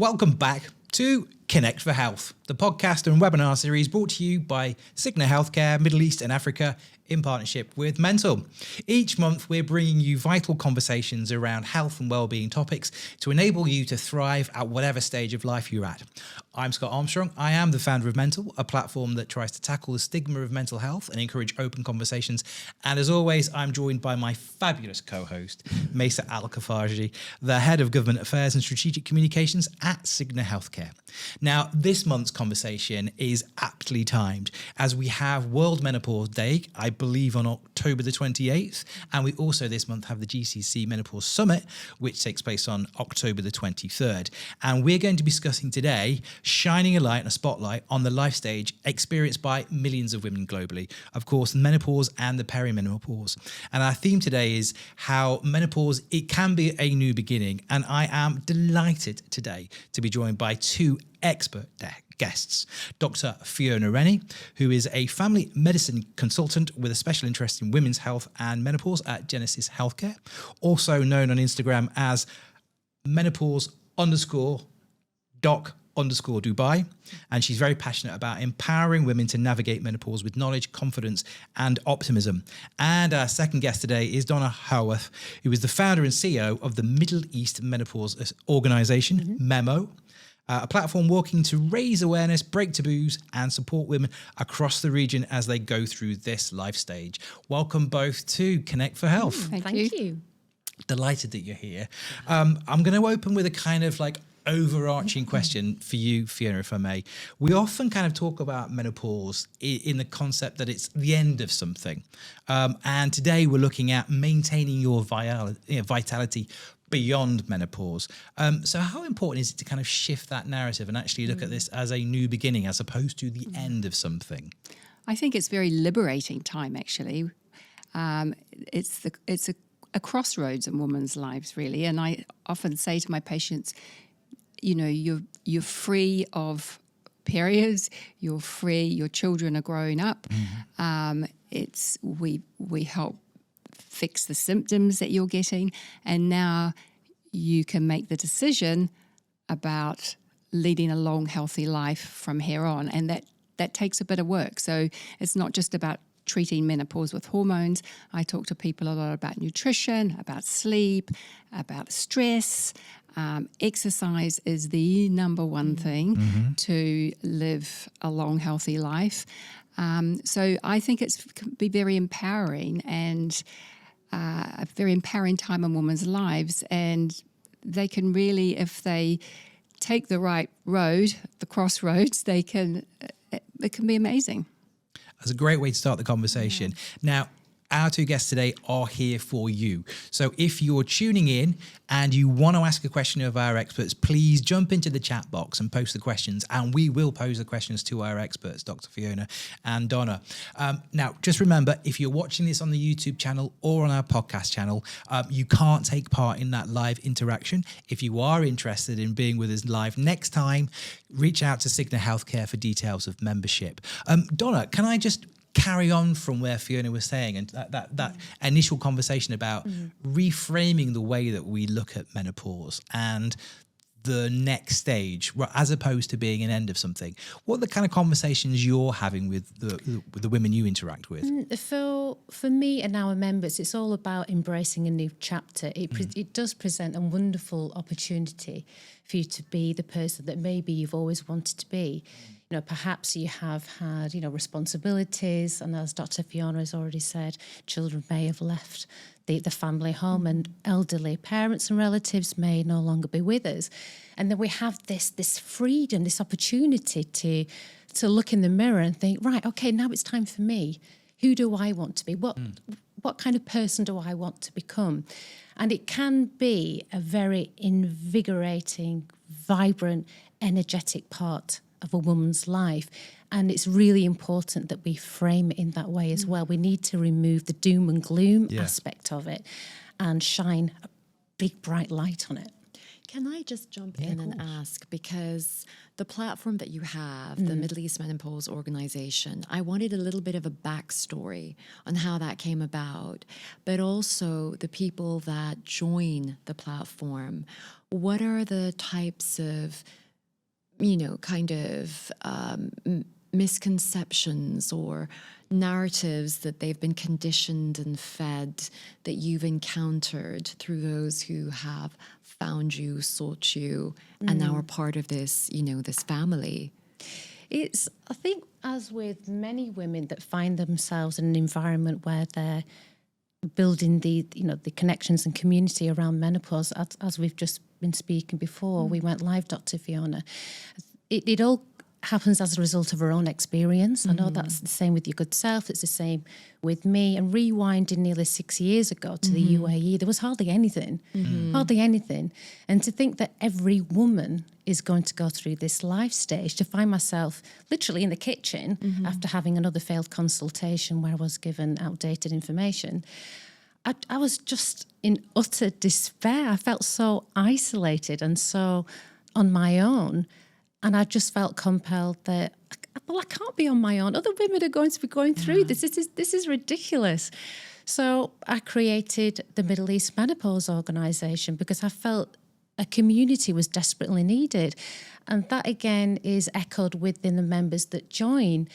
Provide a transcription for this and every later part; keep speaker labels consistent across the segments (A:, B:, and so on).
A: Welcome back to Connect for Health, the podcast and webinar series brought to you by Cigna Healthcare, Middle East and Africa in partnership with mentl. Each month, we're bringing you vital conversations around health and wellbeing topics to enable you to thrive at whatever stage of life you're at. I'm Scott Armstrong. I am the founder of mentl, a platform that tries to tackle the stigma of mental health and encourage open conversations. And as always, I'm joined by my fabulous co-host, Maissa Al Khafajy, the Head of Government Affairs and Strategic Communications at Cigna Healthcare. Now, this month's conversation is aptly timed as we have World Menopause Day, I believe on October the 28th. And we also this month have the GCC Menopause Summit, which takes place on October the 23rd. And we're going to be discussing today, shining a light and a spotlight on the life stage experienced by millions of women globally. Of course, menopause and the perimenopause. And our theme today is how menopause, it can be a new beginning. And I am delighted today to be joined by two expert guests, Dr. Fiona Rennie, who is a family medicine consultant with a special interest in women's health and menopause at Genesis Healthcare, also known on Instagram as menopause_doc_Dubai. And she's very passionate about empowering women to navigate menopause with knowledge, confidence, and optimism. And our second guest today is Donna Howarth, who is the founder and CEO of the Middle East Menopause Organization, MEMO, a platform working to raise awareness, break taboos, and support women across the region as they go through this life stage. Welcome both to Connect for Health.
B: Thank you.
A: Delighted that you're here. I'm going to open with a kind of like overarching question for you, Fiona, if I may. We often kind of talk about menopause in the concept that it's the end of something. And today we're looking at maintaining your vitality beyond menopause. So how important is it to kind of shift that narrative and actually look at this as a new beginning as opposed to the end of something?
B: I think it's very liberating time, actually. It's a crossroads in women's lives, really. And I often say to my patients, you know, you're free of periods, you're free, your children are growing up. We help fix the symptoms that you're getting, and now you can make the decision about leading a long, healthy life from here on, and that takes a bit of work. So it's not just about treating menopause with hormones. I talk to people a lot about nutrition, about sleep, about stress. Exercise is the number one thing to live a long, healthy life. So I think it can be very empowering and a very empowering time in women's lives. And they can really, if they take the right road, the crossroads, it can be amazing.
A: That's a great way to start the conversation. Now, our two guests today are here for you. So if you're tuning in and you want to ask a question of our experts, please jump into the chat box and post the questions, and we will pose the questions to our experts, Dr. Fiona and Donna. Now, just remember, if you're watching this on the YouTube channel or on our podcast channel, you can't take part in that live interaction. If you are interested in being with us live next time, reach out to Cigna Healthcare for details of membership. Donna, can I just carry on from where Fiona was saying and that initial conversation about reframing the way that we look at menopause and the next stage as opposed to being an end of something? What are the kind of conversations you're having with the women you interact with?
C: For me and our members, it's all about embracing a new chapter. It does present a wonderful opportunity for you to be the person that maybe you've always wanted to be. You know, perhaps you have had, responsibilities, and as Dr. Fiona has already said, children may have left the family home, and elderly parents and relatives may no longer be with us. And then we have this freedom, this opportunity to look in the mirror and think, right, okay, now it's time for me. Who do I want to be? What kind of person do I want to become? And it can be a very invigorating, vibrant, energetic part of a woman's life. And it's really important that we frame it in that way as well. We need to remove the doom and gloom aspect of it and shine a big, bright light on it.
D: Can I just jump in and ask, because the platform that you have, the Middle East Menopause Organization, I wanted a little bit of a backstory on how that came about, but also the people that join the platform. What are the types of, misconceptions or narratives that they've been conditioned and fed that you've encountered through those who have found you, sought you, and now are part of this, this family?
C: It's, I think, as with many women that find themselves in an environment where they're building the connections and community around menopause, as we've just been speaking before, we went live, Dr. Fiona. It all happens as a result of our own experience. I know that's the same with your good self. It's the same with me. And rewinding nearly 6 years ago to the UAE, there was hardly anything. And to think that every woman is going to go through this life stage, to find myself literally in the kitchen after having another failed consultation where I was given outdated information, I was just in utter despair. I felt so isolated and so on my own. And I just felt compelled that, I can't be on my own. Other women are going to be going through this. This is ridiculous. So I created the Middle East Menopause Organization because I felt a community was desperately needed. And that, again, is echoed within the members that join,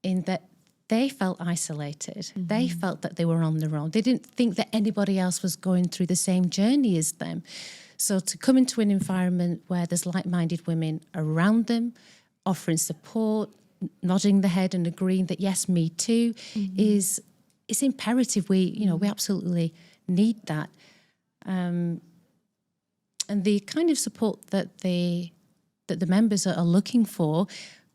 C: in that they felt isolated. They felt that they were on their own. They didn't think that anybody else was going through the same journey as them. So to come into an environment where there's like-minded women around them, offering support, nodding the head and agreeing that, yes, me too, is imperative. We absolutely need that. And the kind of support that the members are looking for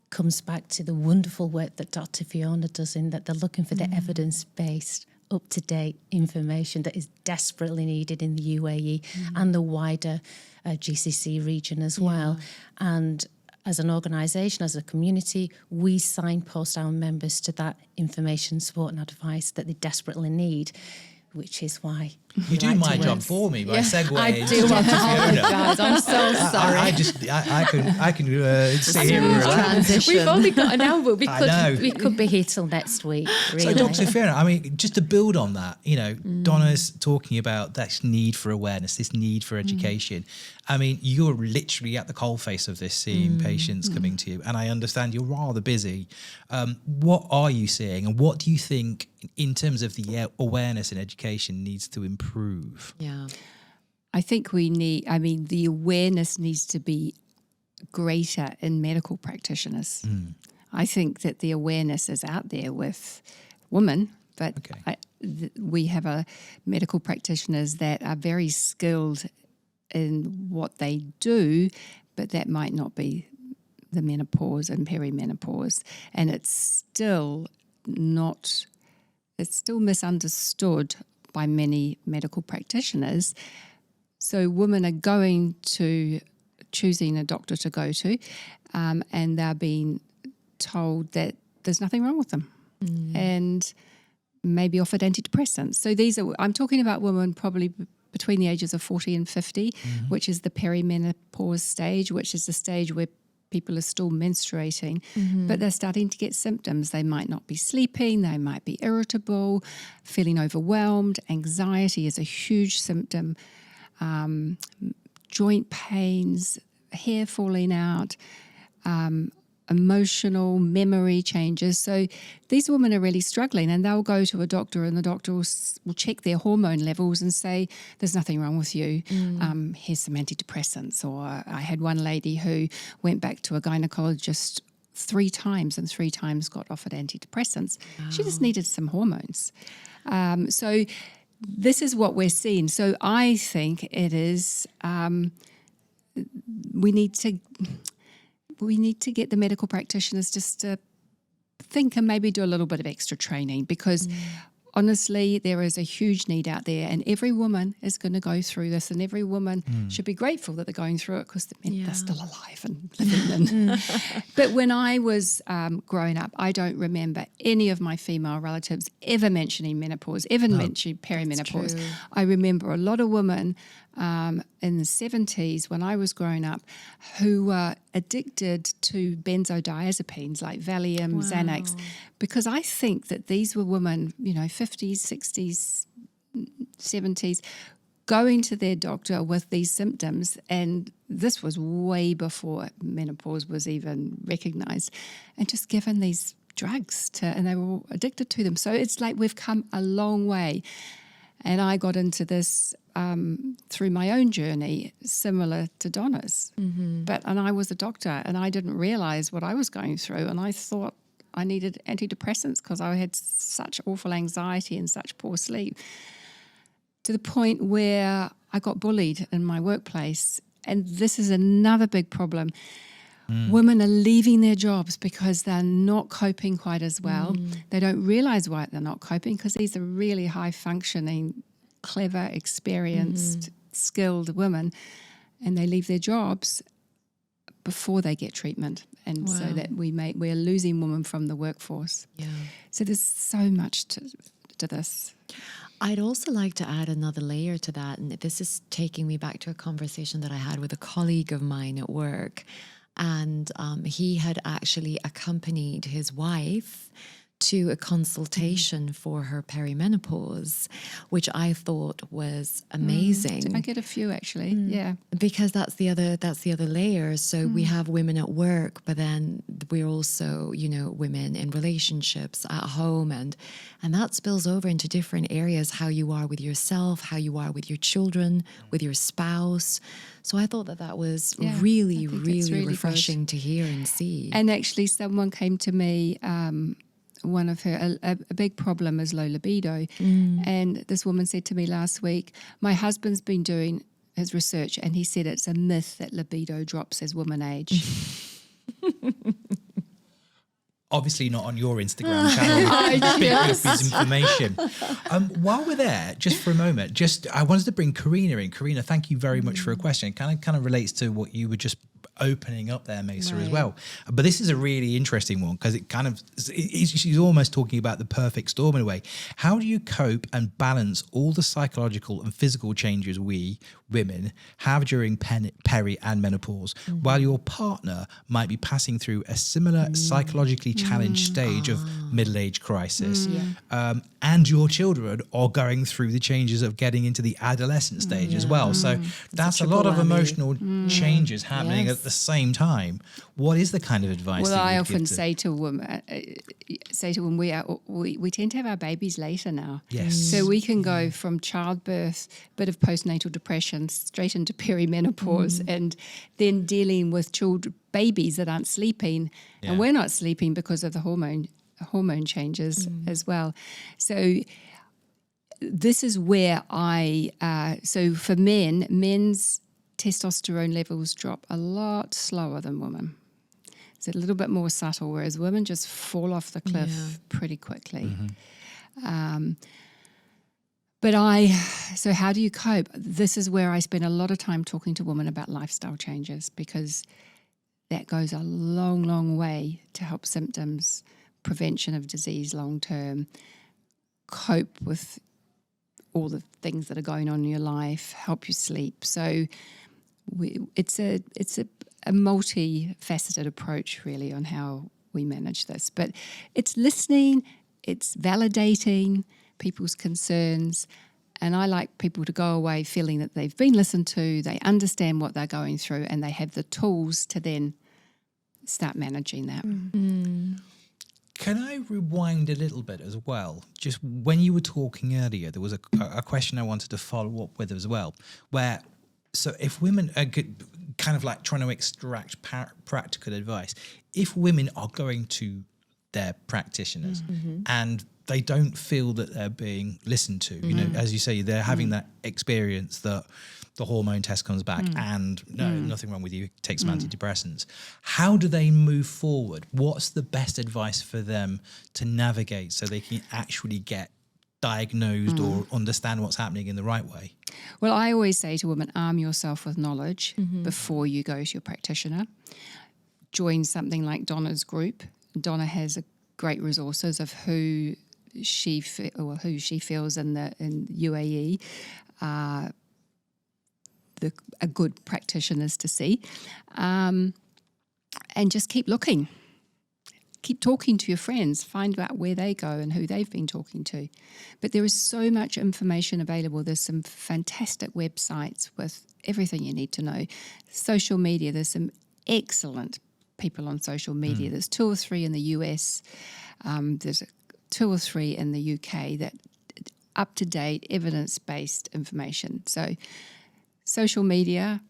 C: comes back to the wonderful work that Dr. Fiona does, in that they're looking for the evidence-based, up-to-date information that is desperately needed in the UAE and the wider GCC region as well. And as an organisation, as a community, we signpost our members to that information, support and advice that they desperately need, which is why
A: you do my job for me by segueing.
C: I do apologise. I'm so sorry.
A: I can sit here and relax.
C: We've only got an hour. We could be here till next week. Really.
A: So, Dr. Fiona, just to build on that, Donna's talking about this need for awareness, this need for education. You're literally at the coalface of this, seeing patients coming to you, and I understand you're rather busy. What are you seeing, and what do you think, in terms of the awareness and education, needs to improve?
B: I think the awareness needs to be greater in medical practitioners. I think that the awareness is out there with women, but we have medical practitioners that are very skilled in what they do, but that might not be the menopause and perimenopause. And it's still misunderstood by many medical practitioners. So women are choosing a doctor to go to, and they're being told that there's nothing wrong with them and maybe offered antidepressants. So I'm talking about women probably between the ages of 40 and 50, which is the perimenopause stage, which is the stage where people are still menstruating, but they're starting to get symptoms. They might not be sleeping, they might be irritable, feeling overwhelmed. Anxiety is a huge symptom. Joint pains, hair falling out, emotional memory changes. So these women are really struggling, and they'll go to a doctor, and the doctor will check their hormone levels and say, there's nothing wrong with you. Here's some antidepressants. Or I had one lady who went back to a gynecologist 3 times and 3 times got offered antidepressants. Wow. She just needed some hormones. So this is what we're seeing. So I think it is, we need to get the medical practitioners just to think and maybe do a little bit of extra training, because honestly, there is a huge need out there, and every woman is going to go through this, and every woman should be grateful that they're going through it, because they're still alive and living. But when I was growing up, I don't remember any of my female relatives ever mentioning menopause, ever mentioning perimenopause. I remember a lot of women in the 70s when I was growing up who were addicted to benzodiazepines like Valium, Xanax, because I think that these were women, 50s, 60s, 70s, going to their doctor with these symptoms, and this was way before menopause was even recognized, and just given these drugs and they were all addicted to them. So it's like we've come a long way. And I got into this through my own journey, similar to Donna's. And I was a doctor, and I didn't realize what I was going through, and I thought I needed antidepressants because I had such awful anxiety and such poor sleep, to the point where I got bullied in my workplace. And this is another big problem. Women are leaving their jobs because they're not coping quite as well. They don't realize why they're not coping, because these are really high-functioning, clever, experienced, skilled women, and they leave their jobs before they get treatment. And so that we're losing women from the workforce. Yeah. So there's so much to this.
D: I'd also like to add another layer to that, and this is taking me back to a conversation that I had with a colleague of mine at work. And he had actually accompanied his wife to a consultation for her perimenopause, which I thought was amazing.
B: I get a few actually, yeah.
D: Because that's the other layer. So we have women at work, but then we're also, women in relationships at home, and that spills over into different areas, how you are with yourself, how you are with your children, with your spouse. So I thought that was really refreshing to hear and see.
B: And actually someone came to me, one of her, a big problem is low libido. And this woman said to me last week, my husband's been doing his research and he said it's a myth that libido drops as women age.
A: Obviously not on your Instagram channel. Big misinformation. While we're there, just for a moment, I wanted to bring Karina in. Karina, thank you very much for a question. It kind of relates to what you were just opening up there, Maissa, as well. But this is a really interesting one because she's almost talking about the perfect storm in a way. How do you cope and balance all the psychological and physical changes we women have during peri and menopause while your partner might be passing through a similar psychologically challenged stage of middle-age crisis, and your children are going through the changes of getting into the adolescent stage as well. So that's a lot of emotional changes happening at the same time. What is the kind of advice?
B: Well,
A: that
B: I
A: you
B: often
A: give to
B: say to women, we tend to have our babies later now.
A: Yes.
B: So we can go from childbirth, bit of postnatal depression, straight into perimenopause, and then dealing with babies that aren't sleeping, and we're not sleeping because of the hormone changes as well. So this is where so for men's testosterone levels drop a lot slower than women. It's a little bit more subtle, whereas women just fall off the cliff pretty quickly. So how do you cope? This is where I spend a lot of time talking to women about lifestyle changes, because that goes a long, long way to help symptoms, prevention of disease long term, cope with all the things that are going on in your life, help you sleep. So it's a multifaceted approach really on how we manage this. But it's listening, it's validating people's concerns, and I like people to go away feeling that they've been listened to, they understand what they're going through, and they have the tools to then start managing that.
A: Can I rewind a little bit as well? Just when you were talking earlier, there was a question I wanted to follow up with as well, so if women are kind of like trying to extract practical advice, if women are going to their practitioners and they don't feel that they're being listened to, as you say, they're having that experience that the hormone test comes back and nothing wrong with you, take some antidepressants. How do they move forward? What's the best advice for them to navigate so they can actually get diagnosed or understand what's happening in the right way?
B: Well, I always say to women, arm yourself with knowledge before you go to your practitioner. Join something like Donna's group. Donna has great resources of who she feels in UAE a good practitioners to see, and just keep looking. Keep talking to your friends, find out where they go and who they've been talking to. But there is so much information available. There's some fantastic websites with everything you need to know. Social media, there's some excellent people on social media. There's 2 or 3 in the US. There's 2 or 3 in the UK that up-to-date, evidence-based information. So social media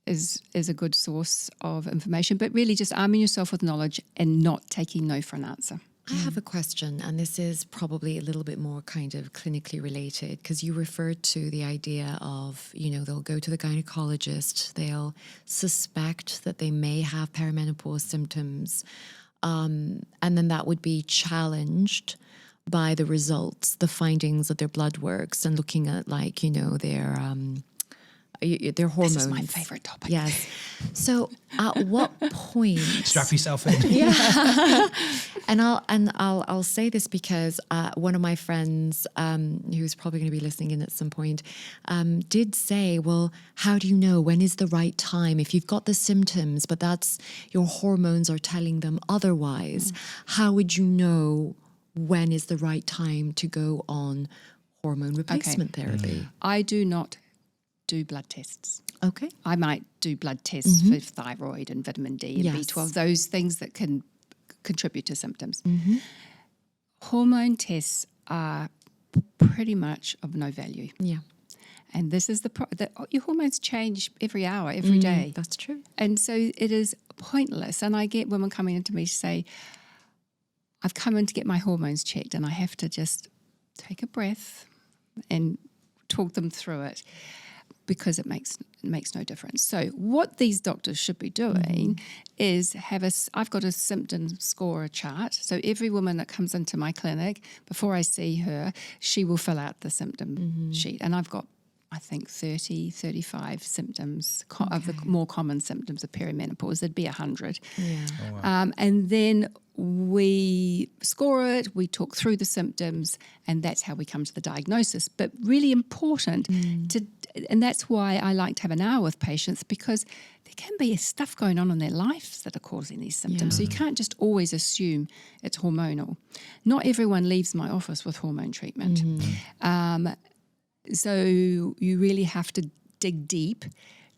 B: is a good source of information, but really just arming yourself with knowledge and not taking no for an answer.
D: I have a question, and this is probably a little bit more kind of clinically related, because you referred to the idea of, they'll go to the gynecologist, they'll suspect that they may have perimenopause symptoms, and then that would be challenged by the results, the findings of their blood works, and looking at their hormones.
B: This is my favorite topic.
D: Yes. So at what point?
A: Strap yourself in.
D: Yeah. And I'll say this because one of my friends, who's probably going to be listening in at some point, did say, well, how do you know when is the right time? If you've got the symptoms, but that's your hormones are telling them otherwise, how would you know when is the right time to go on hormone replacement therapy?
B: I do not do blood tests.
D: Okay.
B: I might do blood tests for thyroid and vitamin D and B12, those things that can contribute to symptoms. Hormone tests are pretty much of no value.
D: Yeah.
B: And this is your hormones change every hour, every day.
D: That's true.
B: And so it is pointless. And I get women coming into me to say, I've come in to get my hormones checked, and I have to just take a breath and talk them through it, because it makes no difference. So what these doctors should be doing is I've got a symptom scorer chart. So every woman that comes into my clinic, before I see her, she will fill out the symptom sheet. And I've got, I think, 30, 35 symptoms of the more common symptoms of perimenopause. There'd be 100.
D: Yeah.
A: Oh, wow.
B: And then we score it, we talk through the symptoms, and that's how we come to the diagnosis. But really important and that's why I like to have an hour with patients, because there can be stuff going on in their lives that are causing these symptoms. So you can't just always assume it's hormonal. Not everyone leaves my office with hormone treatment. So you really have to dig deep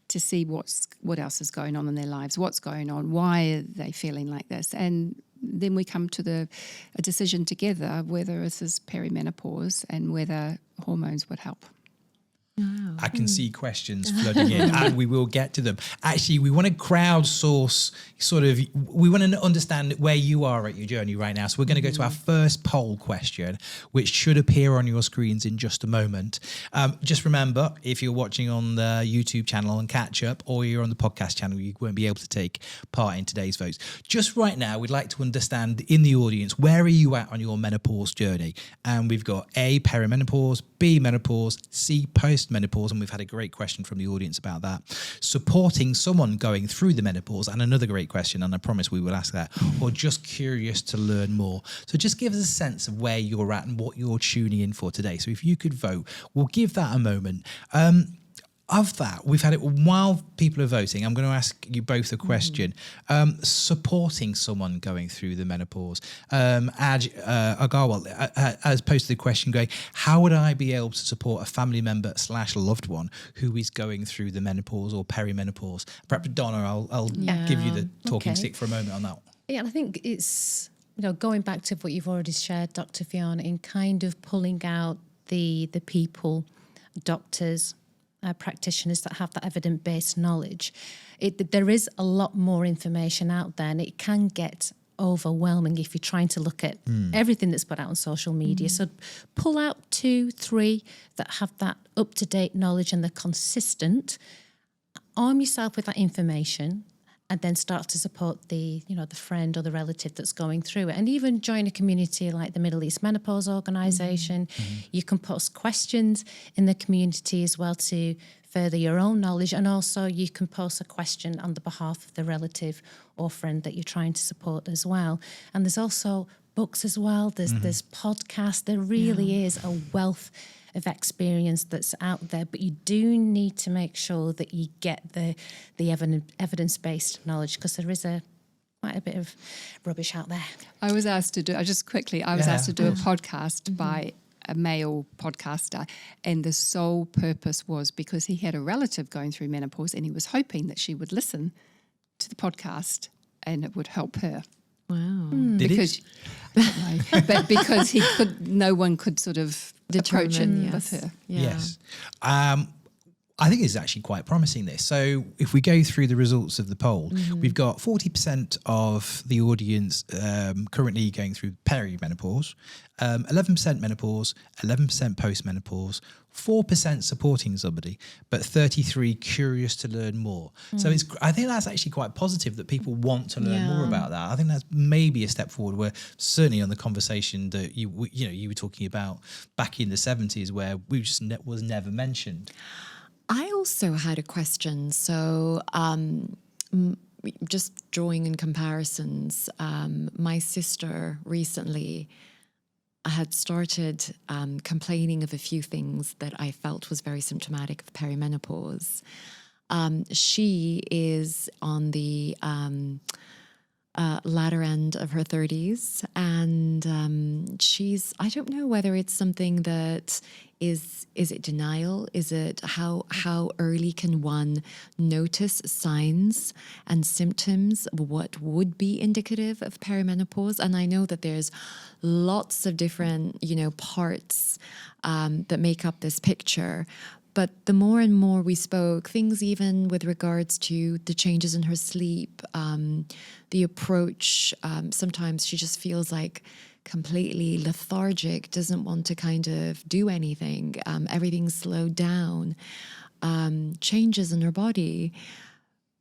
B: to see what else is going on in their lives, what's going on, why are they feeling like this, and then we come to a decision together whether this is perimenopause and whether hormones would help.
A: I can see questions flooding in, and we will get to them. Actually, we want to crowdsource we want to understand where you are at your journey right now. So we're going to go to our first poll question, which should appear on your screens in just a moment. Just remember, if you're watching on the YouTube channel and catch up, or you're on the podcast channel, you won't be able to take part in today's votes. Just right now, we'd like to understand in the audience, where are you at on your menopause journey? And we've got A, perimenopause, B, menopause, C, post-menopause, and we've had a great question from the audience about that. Supporting someone going through the menopause, and another great question, and I promise we will ask that, or just curious to learn more. So just give us a sense of where you're at and what you're tuning in for today. So if you could vote, we'll give that a moment. Of that, we've had it while people are voting. I'm going to ask you both a question. Supporting someone going through the menopause. Agarwal has posted a question going, how would I be able to support a family member / loved one who is going through the menopause or perimenopause? Perhaps, Donna, I'll give you the talking stick for a moment on that.
C: Yeah, I think it's, going back to what you've already shared, Dr. Fiona, in kind of pulling out the people, doctors, practitioners that have that evidence-based knowledge. There is a lot more information out there, and it can get overwhelming if you're trying to look at everything that's put out on social media. So pull out 2, 3 that have that up-to-date knowledge and they're consistent. Arm yourself with that information, and then start to support the friend or the relative that's going through it. And even join a community like the Middle East Menopause Organisation. You can post questions in the community as well to further your own knowledge, and also you can post a question on the behalf of the relative or friend that you're trying to support as well. And there's also books as well, there's podcasts, there really is a wealth of experience that's out there, but you do need to make sure that you get the evidence-based knowledge, because there is quite a bit of rubbish out there.
B: I was asked to do a podcast by a male podcaster, and the sole purpose was because he had a relative going through menopause and he was hoping that she would listen to the podcast and it would help her.
D: Wow.
B: Because I don't know, but because no one could sort of approach it with her.
D: Yeah.
A: Yes. I think it's actually quite promising, this. So if we go through the results of the poll, we've got 40% of the audience currently going through perimenopause, 11% menopause, 11% postmenopause, 4% supporting somebody, but 33% curious to learn more. So I think that's actually quite positive that people want to learn more about that. I think that's maybe a step forward, where certainly on the conversation that you were talking about back in the 70s, where we just was never mentioned.
D: I also had a question. So just drawing in comparisons, my sister recently had started complaining of a few things that I felt was very symptomatic of perimenopause. She is on the latter end of her 30s, and I don't know whether it's something that is it denial? Is it how early can one notice signs and symptoms of what would be indicative of perimenopause? And I know that there's lots of different, parts that make up this picture. But the more and more we spoke, things even with regards to the changes in her sleep, the approach, sometimes she just feels like completely lethargic, doesn't want to kind of do anything. Everything's slowed down, changes in her body.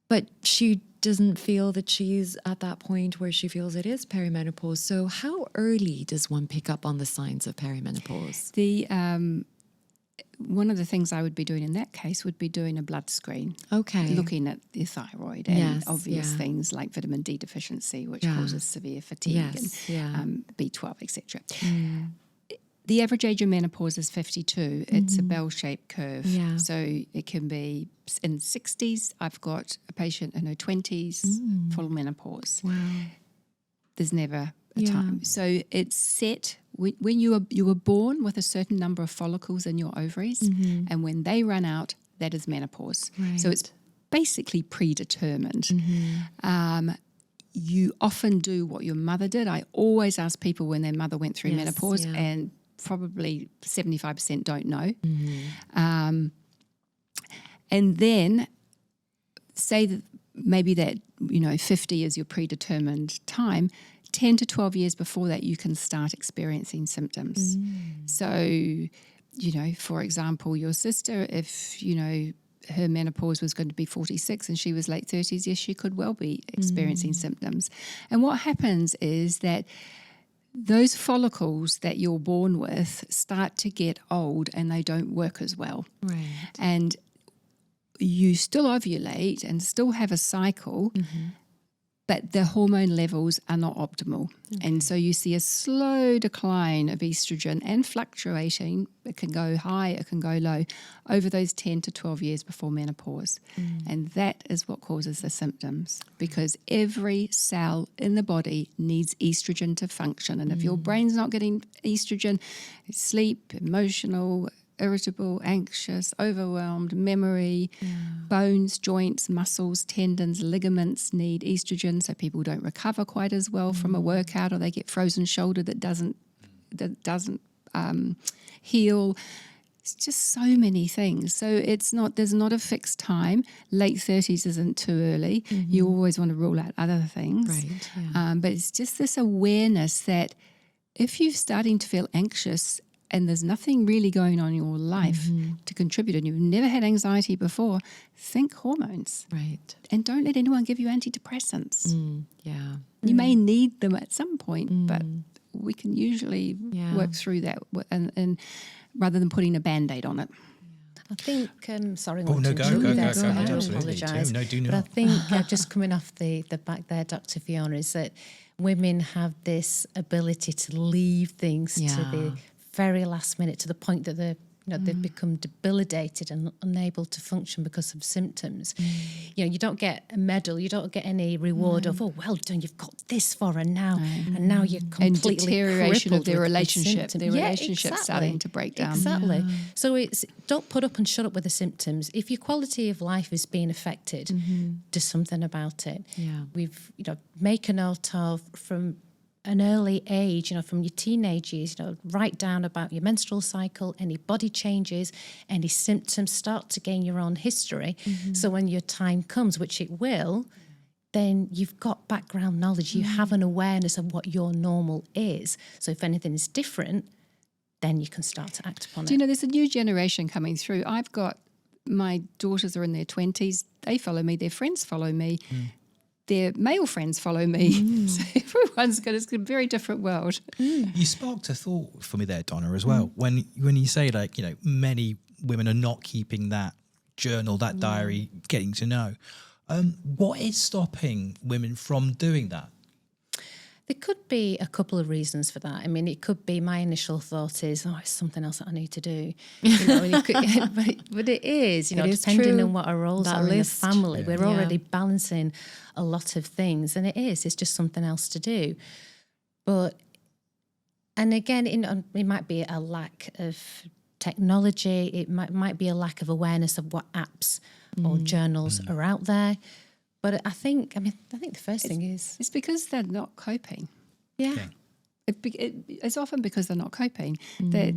D: But she doesn't feel that she's at that point where she feels it is perimenopause. So how early does one pick up on the signs of perimenopause?
B: One of the things I would be doing in that case would be doing a blood screen.
D: Okay.
B: Looking at the thyroid and obvious things like vitamin D deficiency, which causes severe fatigue, and B12, etc. The average age of menopause is 52. It's a bell-shaped curve. Yeah. So it can be in 60s. I've got a patient in her 20s, full menopause. Wow. There's never a time. So it's set when you were born with a certain number of follicles in your ovaries, and when they run out, that is menopause. Right. So it's basically predetermined. You often do what your mother did. I always ask people when their mother went through menopause, and probably 75% don't know. And then say that maybe that 50 is your predetermined time. 10 to 12 years before that, you can start experiencing symptoms. So, for example, your sister, if, her menopause was going to be 46 and she was late 30s, yes, she could well be experiencing symptoms. And what happens is that those follicles that you're born with start to get old and they don't work as well. Right. And you still ovulate and still have a cycle, but the hormone levels are not optimal. Okay. And so you see a slow decline of estrogen and fluctuating. It can go high, it can go low over those 10 to 12 years before menopause. And that is what causes the symptoms, because every cell in the body needs estrogen to function. And if your brain's not getting estrogen, sleep, emotional, irritable, anxious, overwhelmed, memory, bones, joints, muscles, tendons, ligaments need estrogen, so people don't recover quite as well from a workout, or they get frozen shoulder that doesn't heal. It's just so many things. So there's not a fixed time. Late 30s isn't too early. You always want to rule out other things. Right. Yeah. But it's just this awareness that if you're starting to feel anxious and there's nothing really going on in your life to contribute, and you've never had anxiety before, think hormones. Right. And don't let anyone give you antidepressants. You may need them at some point, but we can usually work through that and rather than putting a Band-Aid on it.
C: I think, sorry.
A: Oh, no, go. I do
C: apologise.
A: No, do not.
C: But I think just coming off the back there, Dr. Fiona, is that women have this ability to leave things to the very last minute, to the point that they've become debilitated and unable to function because of symptoms. You don't get a medal, you don't get any reward of, oh, well done, you've got this far, and now you're completely
B: and deterioration of their
C: crippled with
B: relationship,
C: symptoms.
B: their relationship starting to break down.
C: Exactly. So it's don't put up and shut up with the symptoms. If your quality of life is being affected, do something about it.
D: Yeah.
C: We've make a note of from an early age, from your teenage years, write down about your menstrual cycle, any body changes, any symptoms, start to gain your own history. So when your time comes, which it will, then you've got background knowledge. You have an awareness of what your normal is. So if anything is different, then you can start to act upon it.
B: There's a new generation coming through. I've got, my daughters are in their 20s. They follow me. Their friends follow me. Their male friends follow me. So everyone's got a very different world.
A: You sparked a thought for me there, Donna, as well. When you say many women are not keeping that journal, that diary, getting to know. What is stopping women from doing that?
C: There could be a couple of reasons for that. I mean, it could be my initial thought is, it's something else that I need to do. And it could, but it is,
D: It is
C: depending
D: true.
C: on what our roles
D: That
C: are in
D: list.
C: the family.
A: Yeah.
C: We're already balancing a lot of things, and it's just something else to do. And again, it might be a lack of technology. It might be a lack of awareness of what apps or journals are out there. But I think the first thing is...
B: It's because they're not coping.
C: Yeah.
B: It's often because they're not coping. That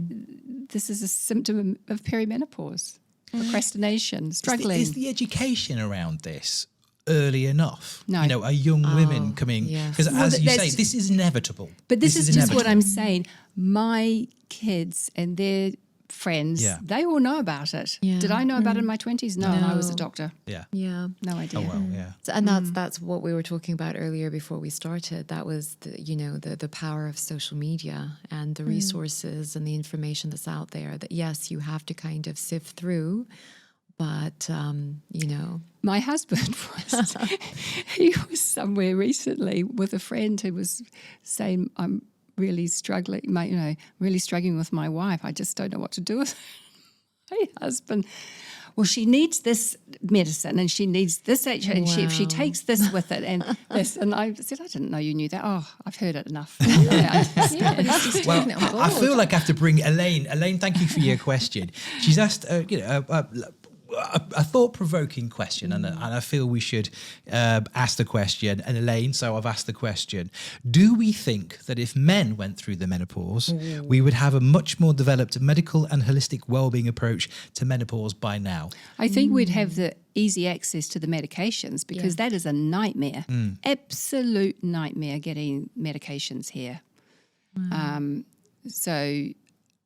B: this is a symptom of perimenopause, procrastination, struggling.
A: Is the education around this early enough?
B: No.
A: Are young women coming...
D: yes.
A: Because
B: Well,
A: as you say,
B: that's-
A: this is inevitable.
B: But this is just
A: inevitable.
B: what I'm saying. My kids and their friends, they all know about it.
D: Yeah.
B: Did I know about it in my 20s? No, I was a
D: No.
B: doctor.
A: Yeah.
D: Yeah.
B: No idea.
A: Oh, well, yeah.
D: So, and that's what we were talking about earlier before we started. That was the power of social media and the resources and the information that's out there. That yes, you have to kind of sift through, but
B: My husband he was somewhere recently with a friend who was saying, I'm really struggling, really struggling with my wife. I just don't know what to do with my husband. Well, she needs this medicine and she needs this, and if she takes this with it and this. And I said, I didn't know you knew that. Oh, I've heard it enough.
A: Well, I feel like I have to bring Elaine. Elaine, thank you for your question. She's asked, a thought-provoking question, and I feel we should ask the question. And Elaine, so I've asked the question: do we think that if men went through the menopause, we would have a much more developed medical and holistic well-being approach to menopause by now?
B: I think we'd have the easy access to the medications because that is a nightmare, absolute nightmare getting medications here.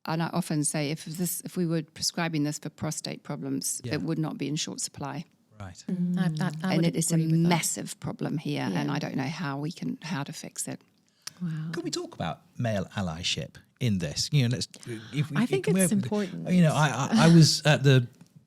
B: And I often say, if we were prescribing this for prostate problems, it would not be in short supply.
A: Right.
C: I
B: And
C: would
B: it is a
C: agree with that.
B: massive problem here, and I don't know how to fix it.
D: wow.
A: Can we talk about male allyship in this?
D: I think it's important.
A: I was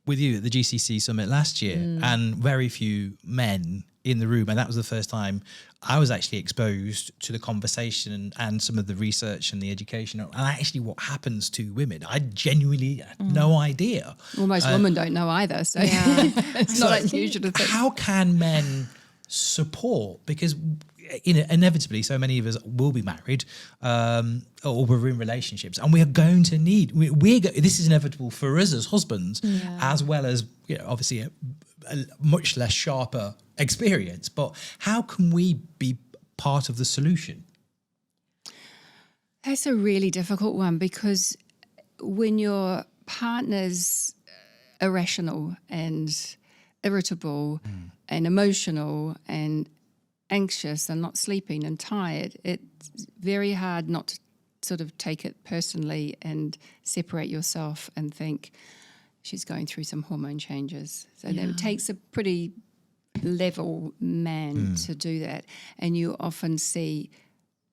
A: with you at the GCC summit last year, and very few men in the room, and that was the first time I was actually exposed to the conversation and some of the research and the education and actually what happens to women. I genuinely had no idea.
B: Well, most women don't know either, so it's not unusual to think.
A: How can men support? Because inevitably, so many of us will be married, or we're in relationships, and we are going to need. This is inevitable for us as husbands, as well as obviously a much less sharper experience. But how can we be part of the solution?
B: That's a really difficult one, because when your partner's irrational and irritable and emotional and anxious and not sleeping and tired, it's very hard not to sort of take it personally and separate yourself and think she's going through some hormone changes. So it takes a pretty level man to do that. And you often see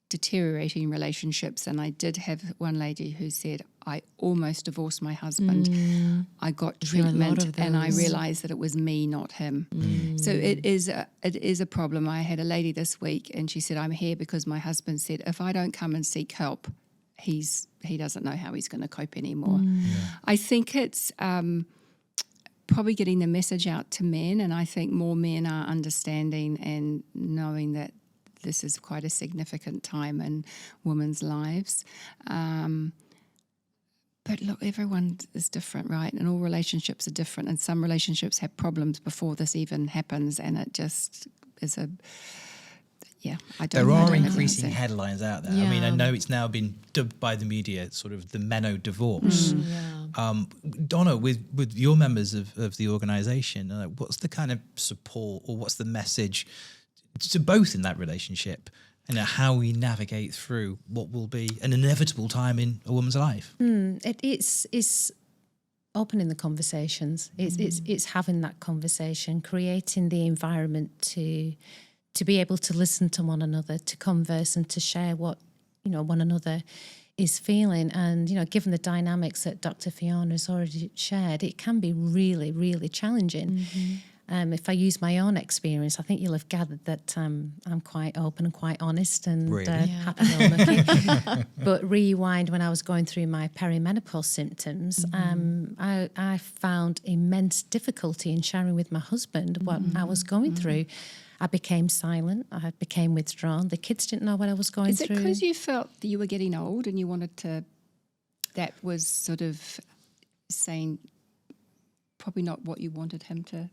B: deteriorating relationships. And I did have one lady who said, I almost divorced my husband. I got treatment and I realized that it was me, not him. So it is a problem. I had a lady this week and she said, I'm here because my husband said, if I don't come and seek help, he doesn't know how he's going to cope anymore. I think it's probably getting the message out to men, and I think more men are understanding and knowing that this is quite a significant time in women's lives. But look, everyone is different, right? And all relationships are different, and some relationships have problems before this even happens, and it just is
A: There are increasing headlines out there. I mean, I know it's now been dubbed by the media sort of the meno-divorce. Donna, with your members of the organisation, what's the kind of support or what's the message to both in that relationship? And how we navigate through what will be an inevitable time in a woman's life.
C: It's opening the conversations. It's having that conversation, creating the environment to be able to listen to one another, to converse and to share what one another is feeling. And given the dynamics that Dr. Fiona has already shared, it can be really, really challenging. If I use my own experience, I think you'll have gathered that I'm quite open and quite honest and happy-go-lucky. But rewind when I was going through my perimenopause symptoms, I found immense difficulty in sharing with my husband what I was going through. I became silent. I became withdrawn. The kids didn't know what I was going through.
B: Is it because you felt that you were getting old and you wanted to? That was sort of saying probably not what you wanted him to.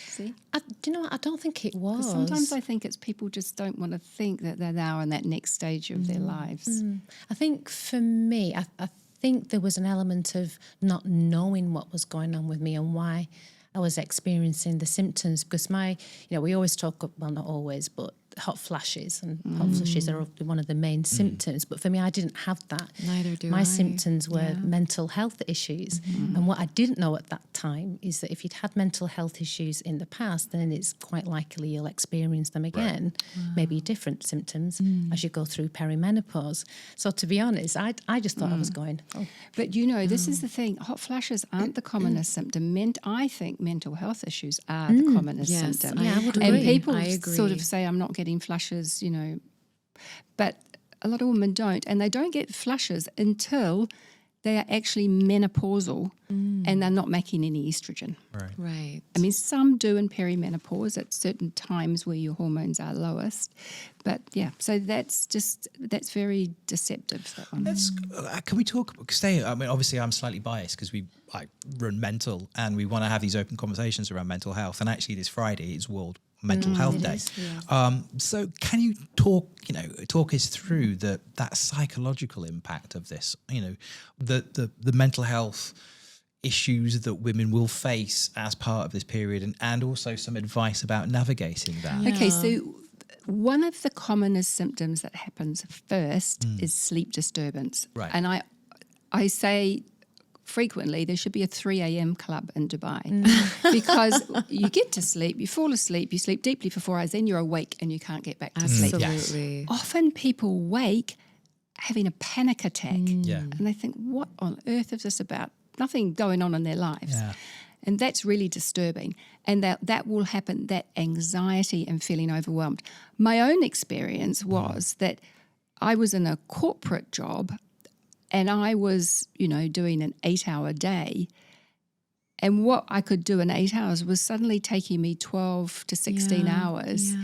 B: See?
C: I don't think it was.
B: Sometimes I think it's people just don't want to think that they're now in that next stage of their lives.
C: I think for me, I think there was an element of not knowing what was going on with me and why I was experiencing the symptoms, because we always talk, well, not always, but hot flashes, and hot flashes are one of the main symptoms. But for me, I didn't have that.
D: Neither do
C: My
D: I.
C: symptoms were mental health issues. And what I didn't know at that time is that if you'd had mental health issues in the past, then it's quite likely you'll experience them again, maybe different symptoms as you go through perimenopause. So to be honest, I just thought I was going,
B: But this is the thing. Hot flashes aren't the commonest symptom. I think mental health issues are the commonest symptom.
C: Yeah, I would
B: And
C: agree.
B: people
D: I agree.
B: sort of say, I'm not getting flushes, but a lot of women don't. And they don't get flushes until they are actually menopausal and they're not making any estrogen.
D: Right.
B: I mean, some do in perimenopause at certain times where your hormones are lowest. But so that's very deceptive, that one.
A: Can we talk? I mean, obviously, I'm slightly biased because I run Mentl, and we want to have these open conversations around mental health. And actually, this Friday is World Mental Health Day. So, can you talk us through that psychological impact of this? The mental health issues that women will face as part of this period, and also some advice about navigating that.
B: Okay, so one of the commonest symptoms that happens first is sleep disturbance.
A: Right.
B: And I say frequently there should be a 3 a.m. club in Dubai because you get to sleep, you fall asleep, you sleep deeply for 4 hours, then you're awake and you can't get back to sleep.
D: Absolutely.
B: Often people wake having a panic attack and they think, what on earth is this about? Nothing going on in their lives.
A: Yeah.
B: And that's really disturbing. And that will happen, that anxiety and feeling overwhelmed. My own experience was that I was in a corporate job and I was, doing an 8-hour day. And what I could do in 8 hours was suddenly taking me 12 to 16 hours.
D: Yeah.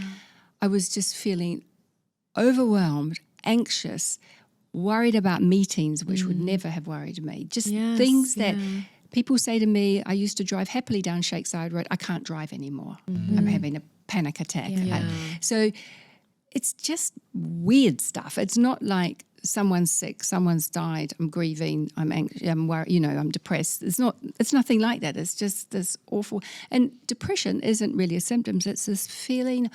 B: I was just feeling overwhelmed, anxious, worried about meetings, which would never have worried me. Just things that people say to me, I used to drive happily down Shakeside Road. I can't drive anymore. I'm having a panic attack.
C: Yeah.
B: So it's just weird stuff. It's not like someone's sick, someone's died, I'm grieving, I'm anxious, I'm worried, I'm depressed. It's nothing like that. It's just this awful. And depression isn't really a symptom. It's this feeling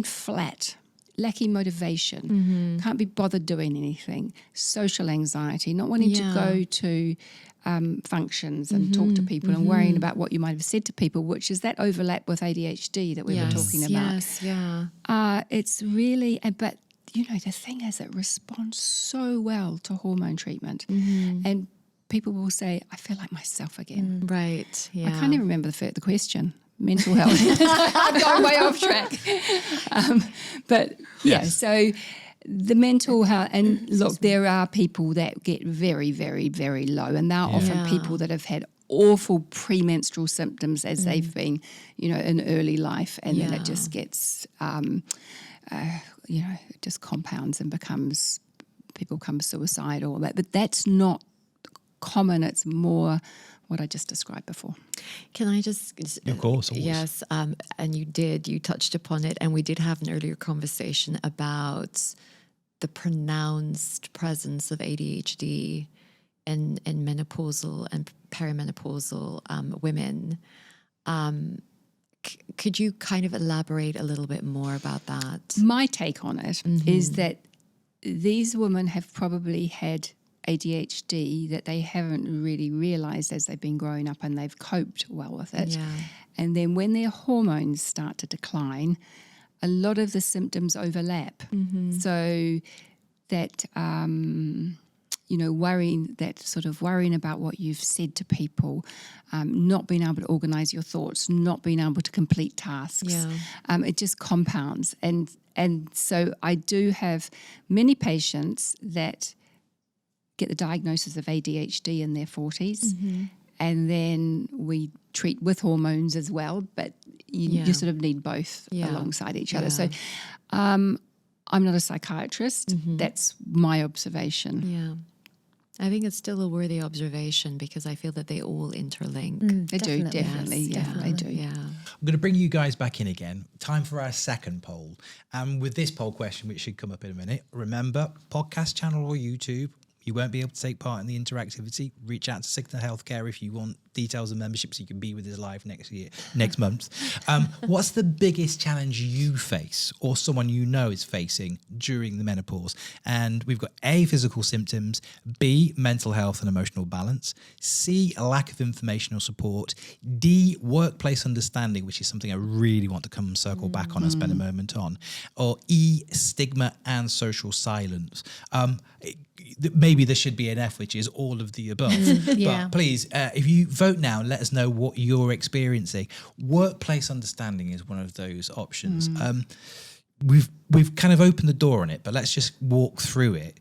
B: flat, lacking motivation, can't be bothered doing anything, social anxiety, not wanting to go to functions and talk to people and worrying about what you might have said to people, which is that overlap with ADHD that we were talking about.
D: Yes, yeah.
B: It's really, but the thing is it responds so well to hormone treatment. And people will say, I feel like myself again.
D: Right, yeah.
B: I can't even remember the question. Mental health. I've gone way off track. So The mental health, and look, there are people that get very, very, very low, and there are often people that have had awful premenstrual symptoms as they've been, in early life, and then it just gets, it just compounds and people become suicidal. But that's not common. It's more what I just described before.
D: Can I just...
A: Of course, always.
D: Yes, and you touched upon it, and we did have an earlier conversation about the pronounced presence of ADHD in menopausal and perimenopausal women. Could you kind of elaborate a little bit more about that?
B: My take on it is that these women have probably had ADHD that they haven't really realised as they've been growing up, and they've coped well with it.
D: Yeah.
B: And then when their hormones start to decline, a lot of the symptoms overlap. So that, worrying about what you've said to people, not being able to organise your thoughts, not being able to complete tasks, it just compounds. And so I do have many patients that get the diagnosis of ADHD in their 40s, and then we treat with hormones as well, but you sort of need both alongside each other. So I'm not a psychiatrist. That's my observation.
D: Yeah. I think it's still a worthy observation because I feel that they all interlink.
B: They do, definitely.
D: Yes,
B: Yeah, they do.
D: Yeah.
A: I'm going to bring you guys back in again. Time for our second poll. And with this poll question, which should come up in a minute, remember, podcast channel or YouTube, you won't be able to take part in the interactivity. Reach out to Cigna Healthcare if you want details of membership so you can be with us live next month. What's the biggest challenge you face or someone you know is facing during the menopause? And we've got A, physical symptoms, B, mental health and emotional balance, C, a lack of information or support, D, workplace understanding, which is something I really want to come circle back on and spend a moment on, or E, stigma and social silence. Maybe there should be an F, which is all of the above. But please, if you vote now, let us know what you're experiencing. Workplace understanding is one of those options. We've kind of opened the door on it, but let's just walk through it.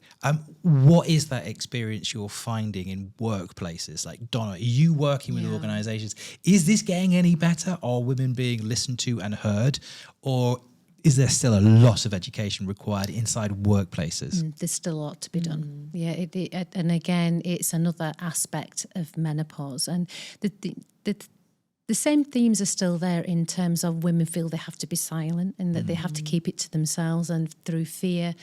A: What is that experience you're finding in workplaces? Like, Donna, are you working with organisations? Is this getting any better? Are women being listened to and heard? Or is there still a lot of education required inside workplaces?
C: There's still a lot to be done. Yeah, and again, it's another aspect of menopause. And the same themes are still there in terms of women feel they have to be silent and that they have to keep it to themselves, and through fear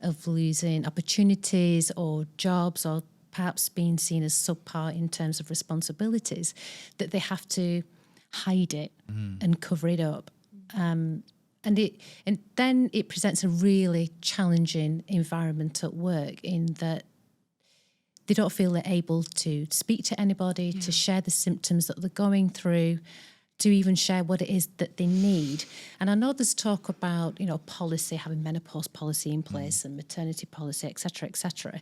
C: of losing opportunities or jobs, or perhaps being seen as subpar in terms of responsibilities, that they have to hide it and cover it up. And then it presents a really challenging environment at work, in that they don't feel they're able to speak to anybody, to share the symptoms that they're going through, to even share what it is that they need. And I know there's talk about, policy, having menopause policy in place and maternity policy, et cetera,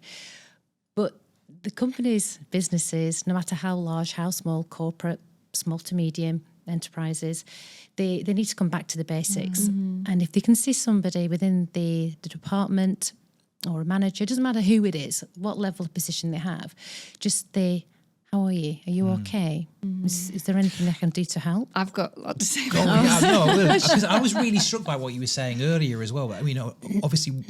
C: but the companies, businesses, no matter how large, how small, corporate, small to medium enterprises, they need to come back to the basics. And if they can see somebody within the department or a manager, it doesn't matter who it is, what level of position they have, just how are you? Are you okay? Is there anything I can do to help?
B: I've got a lot to say.
A: Because I was really struck by what you were saying earlier as well. I mean, obviously,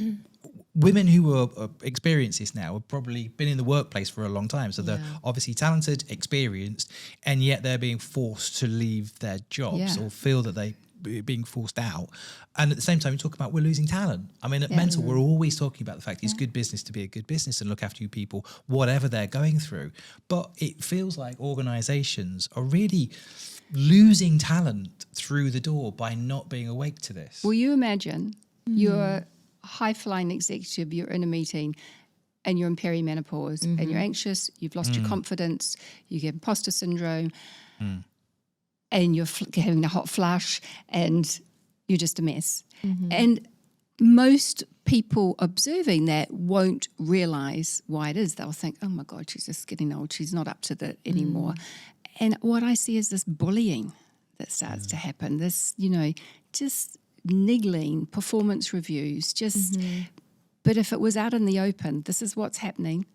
A: women who are experience this now have probably been in the workplace for a long time. So they're obviously talented, experienced, and yet they're being forced to leave their jobs or feel that they're being forced out. And at the same time, you talk about we're losing talent. I mean, at Mental, we're always talking about the fact it's good business to be a good business and look after you people, whatever they're going through. But it feels like organisations are really losing talent through the door by not being awake to this.
B: Will you imagine you're a high-flying executive, you're in a meeting and you're in perimenopause and you're anxious, you've lost your confidence, you get imposter syndrome, and you're having a hot flush and you're just a mess. And most people observing that won't realise why it is. They'll think, oh my God, she's just getting old, she's not up to that anymore. And what I see is this bullying that starts to happen, this, just niggling, performance reviews, just But if it was out in the open, this is what's happening,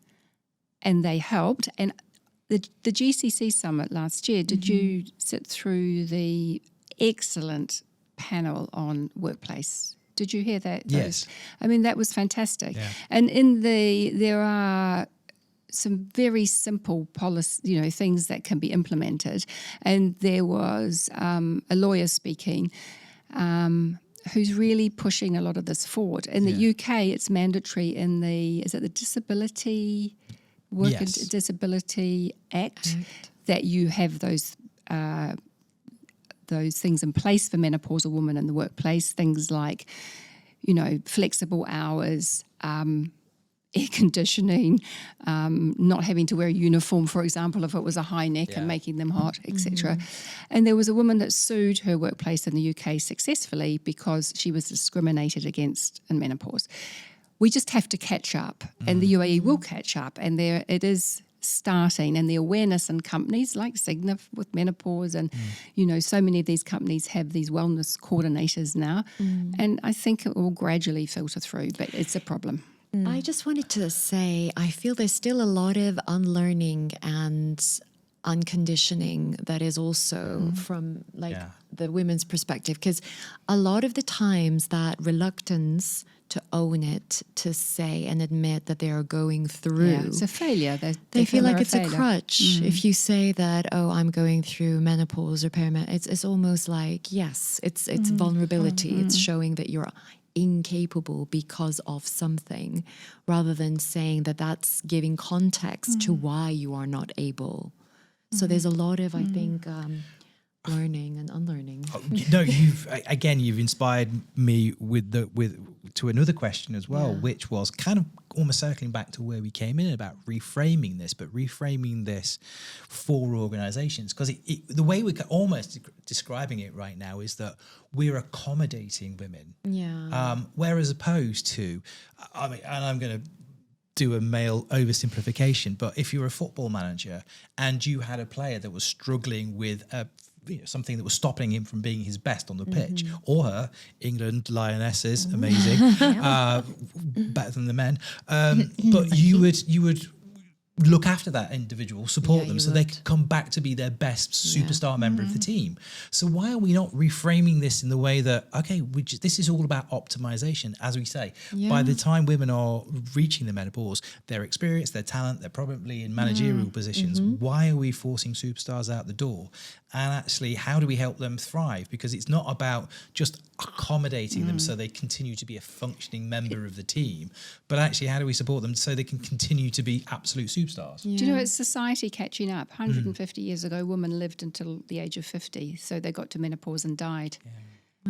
B: and they helped. And the GCC summit last year, did you sit through the excellent panel on workplace? Did you hear that?
A: Yes.
B: I mean, that was fantastic.
A: Yeah.
B: And there are some very simple policy, things that can be implemented. And there was a lawyer speaking who's really pushing a lot of this forward. In the UK, it's mandatory in the Disability Disability Act that you have those things in place for menopausal women in the workplace, things like, flexible hours, air conditioning, not having to wear a uniform, for example, if it was a high neck and making them hot, etc. And there was a woman that sued her workplace in the UK successfully because she was discriminated against in menopause. We just have to catch up, and the UAE will catch up, and there it is starting, and the awareness in companies like Cigna with menopause, and so many of these companies have these wellness coordinators now, and I think it will gradually filter through, but it's a problem.
D: I just wanted to say, I feel there's still a lot of unlearning and unconditioning that is also from the women's perspective, because a lot of the times that reluctance to own it, to say and admit that they are going through.
B: Yeah, it's a failure.
D: They feel like it's a crutch. If you say that, I'm going through menopause or perimenopause, it's almost like, yes, it's vulnerability. It's showing that you're incapable because of something, rather than saying that that's giving context to why you are not able. So there's a lot of, I think, learning and unlearning.
A: You've inspired me to another question as well, which was kind of almost circling back to where we came in about reframing this for organizations, because the way we're almost describing it right now is that we're accommodating women, whereas opposed to, and I'm going to do a male oversimplification, but if you're a football manager and you had a player that was struggling with something that was stopping him from being his best on the pitch, or her, England Lionesses, amazing, better than the men, but you would look after that individual, support them so they can come back to be their best superstar member of the team. So why are we not reframing this in the way that, this is all about optimization, as we say. By the time women are reaching the menopause, their experience, their talent, they're probably in managerial positions. Why are we forcing superstars out the door? And actually, how do we help them thrive? Because it's not about just accommodating them so they continue to be a functioning member of the team, but actually, how do we support them so they can continue to be absolute superstars?
B: Do you know, it's society catching up. 150 years ago, women lived until the age of 50, so they got to menopause and died.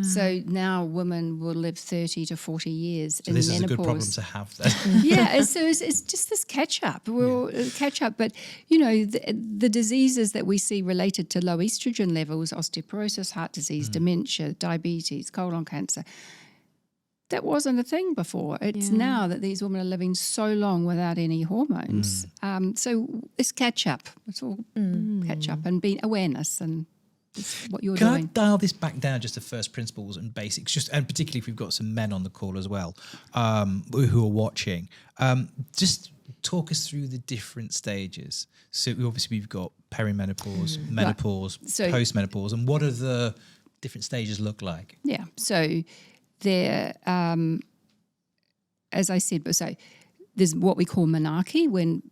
B: So now women will live 30 to 40 years in menopause.
A: This is a good problem to have then.
B: So it's just this catch-up. We'll catch up. But, the diseases that we see related to low estrogen levels, osteoporosis, heart disease, dementia, diabetes, colon cancer, that wasn't a thing before. It's now that these women are living so long without any hormones. So it's catch-up. It's all catch-up and being awareness and what you're doing.
A: Can I dial this back down just to first principles and basics, and particularly if we've got some men on the call as well who are watching, just talk us through the different stages. So obviously we've got perimenopause, menopause, postmenopause, and what do the different stages look like?
B: Yeah, so there, as I said, there's what we call menarche, when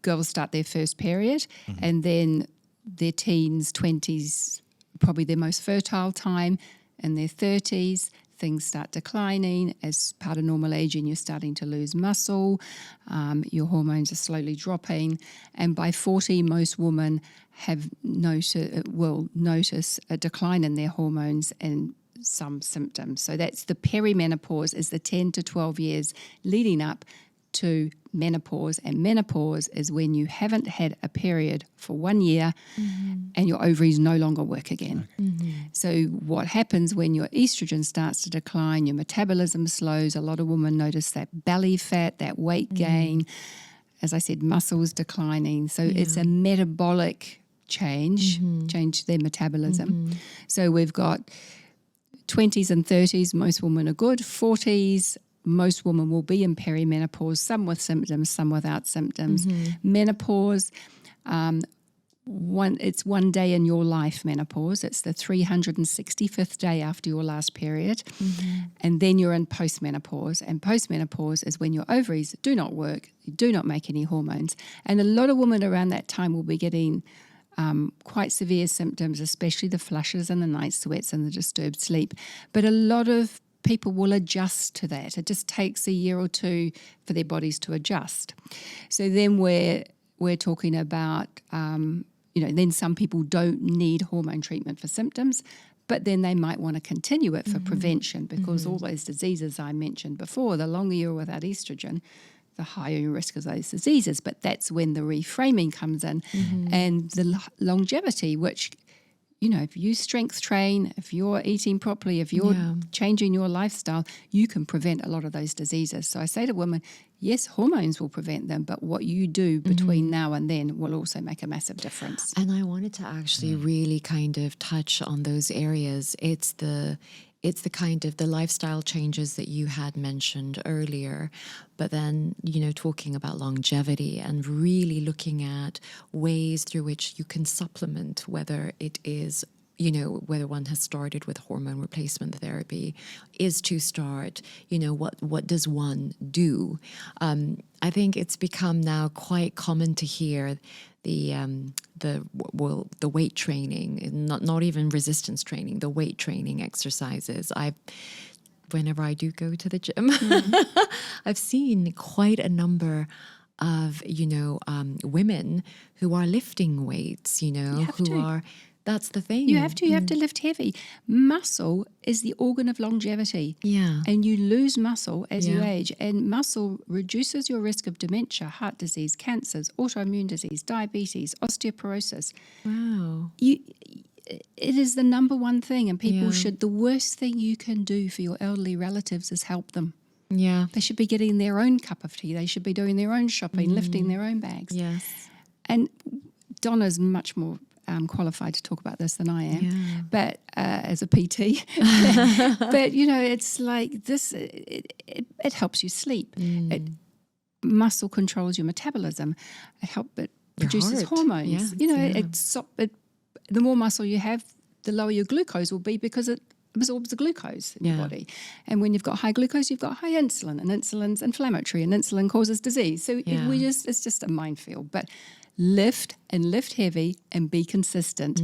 B: girls start their first period, and then their teens, 20s, probably their most fertile time. In their 30s, things start declining. As part of normal aging, you're starting to lose muscle. Your hormones are slowly dropping. And by 40, most women will notice a decline in their hormones and some symptoms. So that's the perimenopause, is the 10 to 12 years leading up to menopause, and menopause is when you haven't had a period for 1 year and your ovaries no longer work again. So what happens when your estrogen starts to decline, your metabolism slows, a lot of women notice that belly fat, that weight gain, as I said, muscles declining. So it's a metabolic change their metabolism. So we've got 20s and 30s, most women are good. 40s, most women will be in perimenopause, some with symptoms, some without symptoms. Menopause, it's 1 day in your life, menopause. It's the 365th day after your last period. And then you're in postmenopause. And postmenopause is when your ovaries do not work, you do not make any hormones. And a lot of women around that time will be getting quite severe symptoms, especially the flushes and the night sweats and the disturbed sleep. But a lot of people will adjust to that. It just takes a year or two for their bodies to adjust. So then we're talking about, then some people don't need hormone treatment for symptoms, but then they might want to continue it for prevention, because all those diseases I mentioned before, the longer you're without estrogen, the higher your risk of those diseases. But that's when the reframing comes in and the longevity, which, if you strength train, if you're eating properly, if you're changing your lifestyle, you can prevent a lot of those diseases. So I say to women, yes, hormones will prevent them, but what you do between now and then will also make a massive difference.
D: And I wanted to actually really kind of touch on those areas. It's the kind of the lifestyle changes that you had mentioned earlier, but then, talking about longevity and really looking at ways through which you can supplement, whether it is, whether one has started with hormone replacement therapy, is to start, what does one do? I think it's become now quite common to hear the weight training, not even resistance training, the weight training exercises. Whenever I do go to the gym, I've seen quite a number of women who are lifting weights, that's the thing.
B: You have to lift heavy. Muscle is the organ of longevity.
D: Yeah.
B: And you lose muscle as you age. And muscle reduces your risk of dementia, heart disease, cancers, autoimmune disease, diabetes, osteoporosis.
D: Wow.
B: It is the number one thing. And people the worst thing you can do for your elderly relatives is help them.
D: Yeah.
B: They should be getting their own cup of tea. They should be doing their own shopping, lifting their own bags.
D: Yes.
B: And Donna's much more qualified to talk about this than I am, but as a PT. But, it's like this, it helps you sleep. Muscle controls your metabolism. It produces hormones. The more muscle you have, the lower your glucose will be, because it absorbs the glucose in your body. And when you've got high glucose, you've got high insulin, and insulin's inflammatory, and insulin causes disease. So it's just a minefield. But lift heavy and be consistent.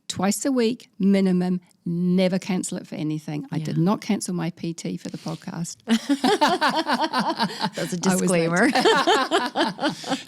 B: Twice a week minimum. Never cancel it for anything. I did not cancel my PT for the podcast.
D: That's a disclaimer.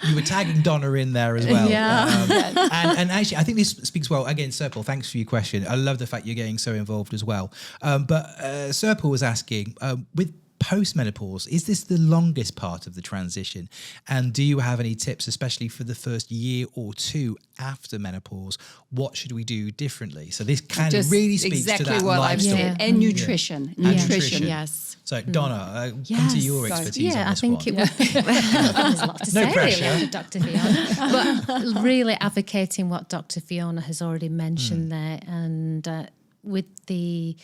A: You were tagging Donna in there as well. And actually, I think this speaks well. Again, Serpil, thanks for your question. I love the fact you're getting so involved as well. But Serpil was asking, with post-menopause, is this the longest part of the transition? And do you have any tips, especially for the first year or two after menopause? What should we do differently? So this kind of really speaks
B: exactly
A: to that
B: what
A: life
B: I've
A: story.
B: said. And nutrition.
A: And nutrition.
D: Yes.
A: So Donna, come to your expertise on
C: I
A: this
C: think
A: one.
C: it would be, there's a lot to say
A: pressure.
C: really after Dr. Fiona. But really advocating what Dr. Fiona has already mentioned there, and with the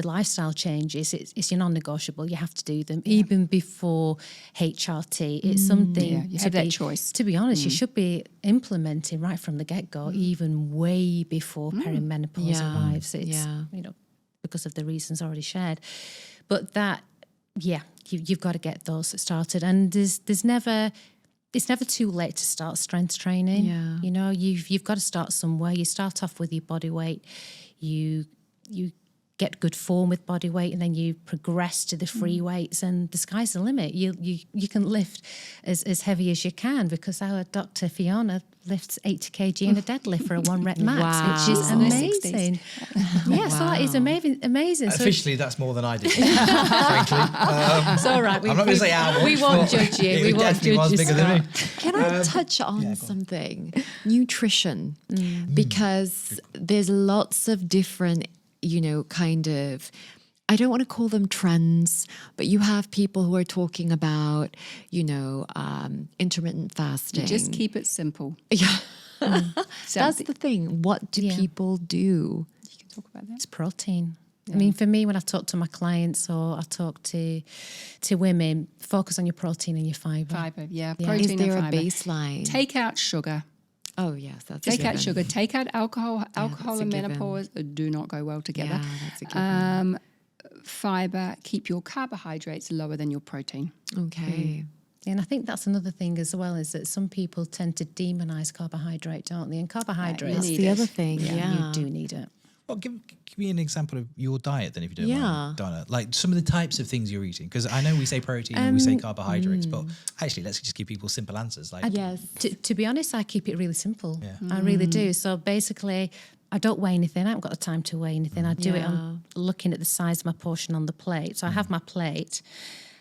C: lifestyle changes, it's your non-negotiable. You have to do them even before HRT. It's something
B: you have that choice.
C: To be honest, you should be implementing right from the get-go, even way before perimenopause arrives. It's because of the reasons already shared. But that, you've got to get those started. And it's never too late to start strength training.
D: Yeah.
C: You've got to start somewhere. You start off with your body weight. You get good form with body weight, and then you progress to the free weights, and the sky's the limit. You can lift as heavy as you can, because our Dr. Fiona lifts 80 kg in a deadlift for a 1 rep max, which is amazing. So that is amazing. So
A: Officially, that's more than I did, frankly.
C: it's all right.
A: I'm not going to say how much.
C: We won't judge you. We won't
A: definitely was
C: judge
A: bigger than me.
D: Can I touch on something? Nutrition. Because there's lots of different, kind of, I don't want to call them trends, but you have people who are talking about, intermittent fasting.
B: Just keep it simple.
D: Yeah. That's the thing. What do people do?
B: You can talk about that.
C: It's protein. I mean, for me, when I talk to my clients or I talk to women, focus on your protein and your fibre.
B: Fibre,
D: Is
B: protein
D: there
B: and
D: a
B: fibre.
D: baseline?
B: Take out sugar.
D: Oh, yes, that's
B: Take
D: a
B: out
D: given.
B: sugar. Take out alcohol. Alcohol
D: that's a
B: and
D: given.
B: menopause do not go well together.
D: Yeah, that's a given.
B: Fibre, keep your carbohydrates lower than your protein.
D: Okay.
C: And I think that's another thing as well, is that some people tend to demonise carbohydrate, don't they? And carbohydrates,
D: That's
B: need
D: the
B: it.
D: other thing, yeah.
C: you do need it.
A: Well, give me an example of your diet then, if you don't
D: Yeah.
A: mind, Donna. Like some of the types of things you're eating, because I know we say protein and we say carbohydrates, but actually, let's just give people simple answers. Like,
D: Yes.
C: To be honest, I keep it really simple.
A: Yeah.
C: I really do. So basically, I don't weigh anything. I haven't got the time to weigh anything. I do it on looking at the size of my portion on the plate. So I have my plate,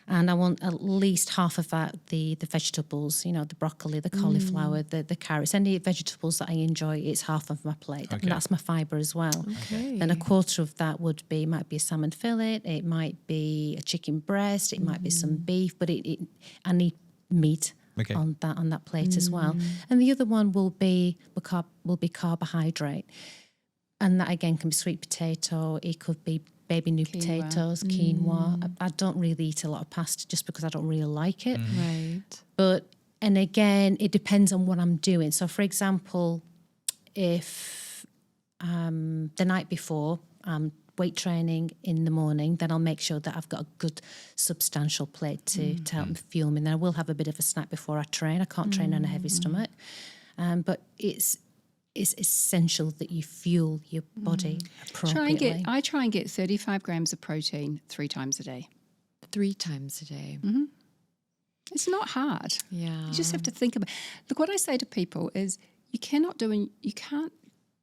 C: and I want at least half of that, the vegetables, the broccoli, the cauliflower, the carrots, any vegetables that I enjoy, it's half of my plate.
A: Okay.
C: And that's my fibre as well.
D: Okay.
C: Then a quarter of that might be a salmon fillet, it might be a chicken breast, it might be some beef, but I need meat.
A: Okay.
C: on that plate as well. And the other one will be carbohydrate. And that again can be sweet potato, it could be baby new potatoes, quinoa. I don't really eat a lot of pasta just because I don't really like it.
D: Right.
C: And again, it depends on what I'm doing. So for example, if the night before I'm weight training in the morning, then I'll make sure that I've got a good substantial plate to help me fuel me. And then I will have a bit of a snack before I train. I can't train on a heavy stomach. But it's essential that you fuel your body appropriately.
B: I try and get 35 grams of protein 3 times a day.
D: 3 times a day.
B: It's not hard.
D: Yeah.
B: You just have to think about. Look, what I say to people is, you can't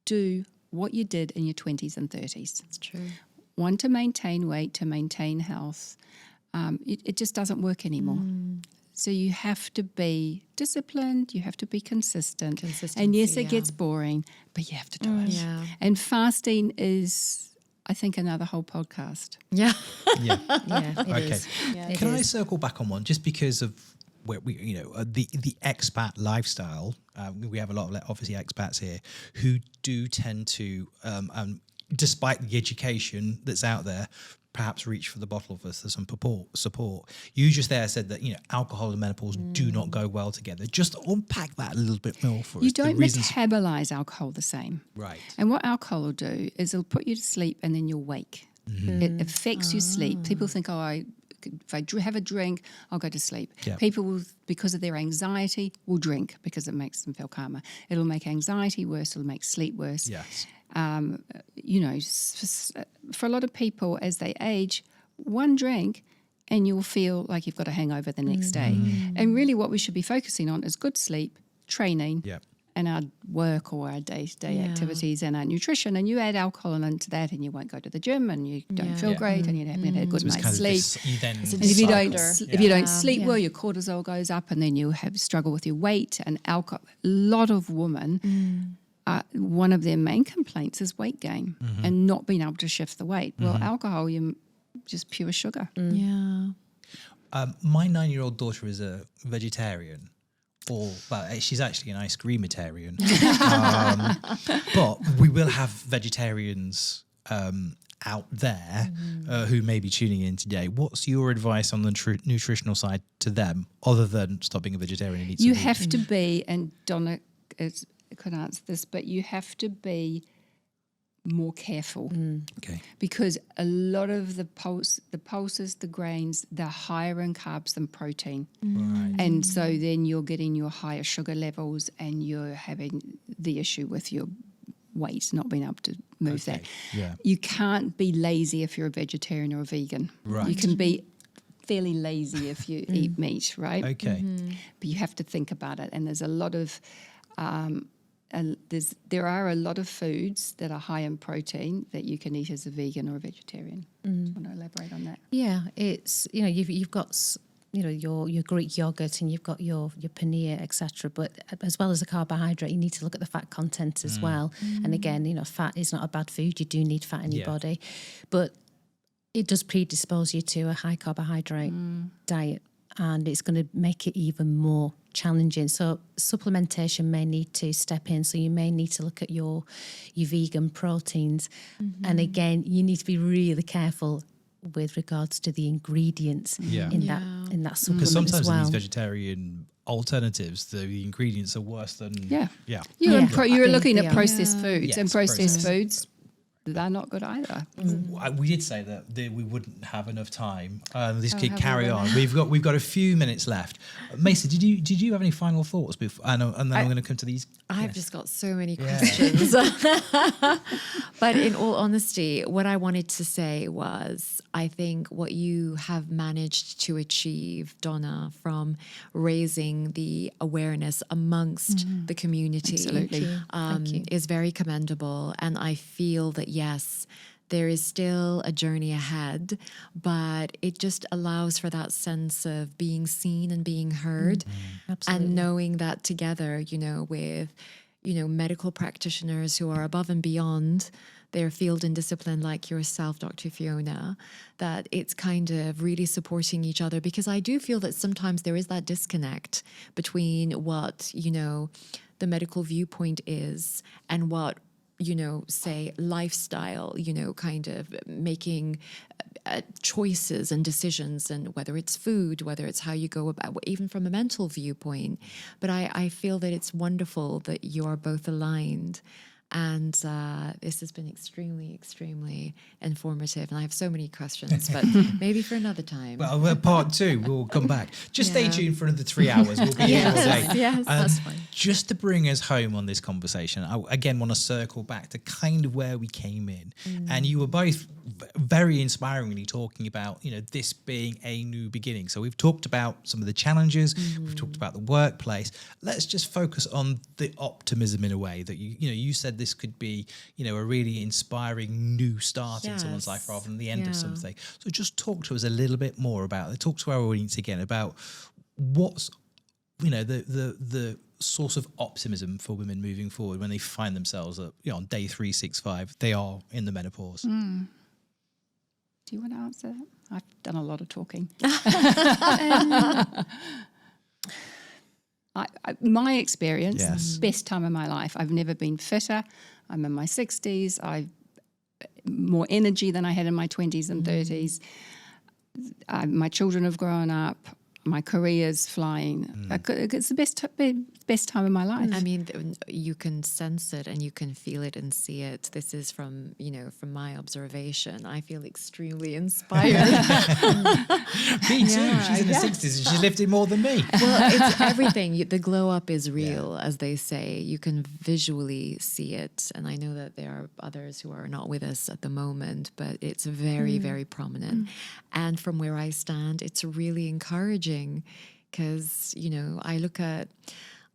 B: do what you did in your 20s and 30s.
D: It's true.
B: One, to maintain weight, to maintain health. It just doesn't work anymore. So you have to be disciplined, you have to be consistent. And yes, it gets boring, but you have to do it.
D: Yeah.
B: And fasting is, I think, another whole podcast.
D: Yeah.
A: yeah.
C: Yeah, it
A: Okay.
C: is. It
A: Can I
C: is.
A: circle back on one just because of where the expat lifestyle? We have a lot of obviously expats here who do tend to, despite the education that's out there, perhaps reach for the bottle for some support. You just there said that alcohol and menopause do not go well together. Just unpack that a little bit more for us.
B: You
A: the
B: don't
A: reasons-
B: metabolize alcohol the same.
A: Right.
B: And what alcohol will do is it'll put you to sleep and then you'll wake. It affects your sleep. People think, if I have a drink, I'll go to sleep.
A: Yeah.
B: People, will, because of their anxiety, will drink because it makes them feel calmer. It'll make anxiety worse. It'll make sleep worse.
A: Yes.
B: For a lot of people, as they age, one drink and you'll feel like you've got a hangover the next day. And really what we should be focusing on is good sleep, training,
A: Yeah.
B: and our work or our day-to-day activities and our nutrition. And you add alcohol into that and you won't go to the gym and you don't feel great and you haven't had a good
A: So it's
B: night's
A: kind of
B: sleep.
A: this, you then
B: And if you don't,
A: cycle.
B: if you don't sleep well, your cortisol goes up, and then you struggle with your weight and alcohol. A lot of women, one of their main complaints is weight gain and not being able to shift the weight. Well, alcohol, you just pure sugar.
D: Yeah.
A: My 9-year-old daughter is a vegetarian. She's actually an ice creamitarian. But we will have vegetarians out there who may be tuning in today. What's your advice on the nutritional side to them, other than stop being a vegetarian and eat some
B: You
A: meat?
B: have to be, and Donna could answer this, but you have to be more careful
A: Okay.
B: because a lot of the pulses, the grains, they're higher in carbs than protein.
A: Right.
B: And so then you're getting your higher sugar levels and you're having the issue with your weight, not being able to move that.
A: Yeah.
B: You can't be lazy if you're a vegetarian or a vegan.
A: Right.
B: You can be fairly lazy if you eat meat, right?
A: Okay.
B: But you have to think about it. And there's a lot of there are a lot of foods that are high in protein that you can eat as a vegan or a vegetarian. Do you want to elaborate on that?
C: Yeah, it's you've got your Greek yogurt and you've got your paneer, etc. But as well as the carbohydrate, you need to look at the fat content as well. And again, fat is not a bad food. You do need fat in your body, but it does predispose you to a high carbohydrate diet. and it's going to make it even more challenging. So supplementation may need to step in. So you may need to look at your vegan proteins. And again, you need to be really careful with regards to the ingredients in that supplement
A: Because sometimes
C: as well.
A: in these vegetarian alternatives, the ingredients are worse than
B: You're looking
C: they
B: at
C: are.
B: processed foods,
A: Yes,
B: and processed
A: processed.
B: foods, they're not good either.
A: We did say that we wouldn't have enough time. This could
B: have
A: carry
B: we
A: on.
B: then?
A: We've got a few minutes left. Maissa, did you have any final thoughts before? And then I'm going to come to these.
D: I've just got so many questions. But in all honesty, what I wanted to say was, I think what you have managed to achieve, Donna, from raising the awareness amongst the community
B: Absolutely.
D: is very commendable. And I feel that, yes, there is still a journey ahead, but it just allows for that sense of being seen and being heard, and knowing that together, with, medical practitioners who are above and beyond their field and discipline, like yourself, Dr. Fiona, that it's kind of really supporting each other, because I do feel that sometimes there is that disconnect between what, the medical viewpoint is and what, say lifestyle, kind of making choices and decisions, and whether it's food, whether it's how you go about, even from a mental viewpoint. But I feel that it's wonderful that you are both aligned. And this has been extremely, extremely informative. And I have so many questions, but maybe for another time.
A: Well, part 2, we'll come back. Just stay tuned for another 3 hours. We'll be here all day.
D: Yes, that's fine.
A: Just to bring us home on this conversation, I again want to circle back to kind of where we came in. And you were both very inspiringly talking about, this being a new beginning. So we've talked about some of the challenges. We've talked about the workplace. Let's just focus on the optimism in a way that you said this could be, a really inspiring new start in someone's life rather than the end of something. So just talk to us a little bit more about it. Talk to our audience again about what's, the source of optimism for women moving forward when they find themselves at, on day 365, they are in the menopause.
B: Do you want to answer that? I've done a lot of talking. My experience, best time of my life. I've never been fitter. I'm in my 60s. I've more energy than I had in my 20s and 30s. My children have grown up. My career's flying. It's the best time of my life.
D: I mean, you can sense it and you can feel it and see it. This is from my observation. I feel extremely inspired.
A: Me too. She's in the 60s and she's lived it more than me.
D: Well, it's everything. The glow up is real, as they say. You can visually see it. And I know that there are others who are not with us at the moment, but it's very, very prominent. And from where I stand, it's really encouraging, because, I look at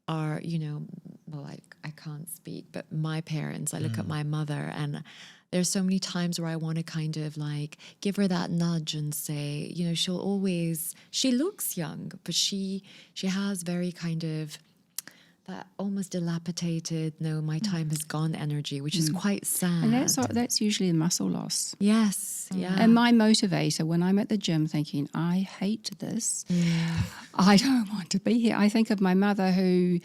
D: our, I can't speak, but my parents, I look at my mother, and there's so many times where I want to kind of like give her that nudge and say, she looks young, but she has very kind of that almost dilapidated, my time has gone energy, which is quite sad.
B: And that's usually the muscle loss.
D: Yes, yeah.
B: And my motivator when I'm at the gym thinking, I hate this, I don't want to be here. I think of my mother who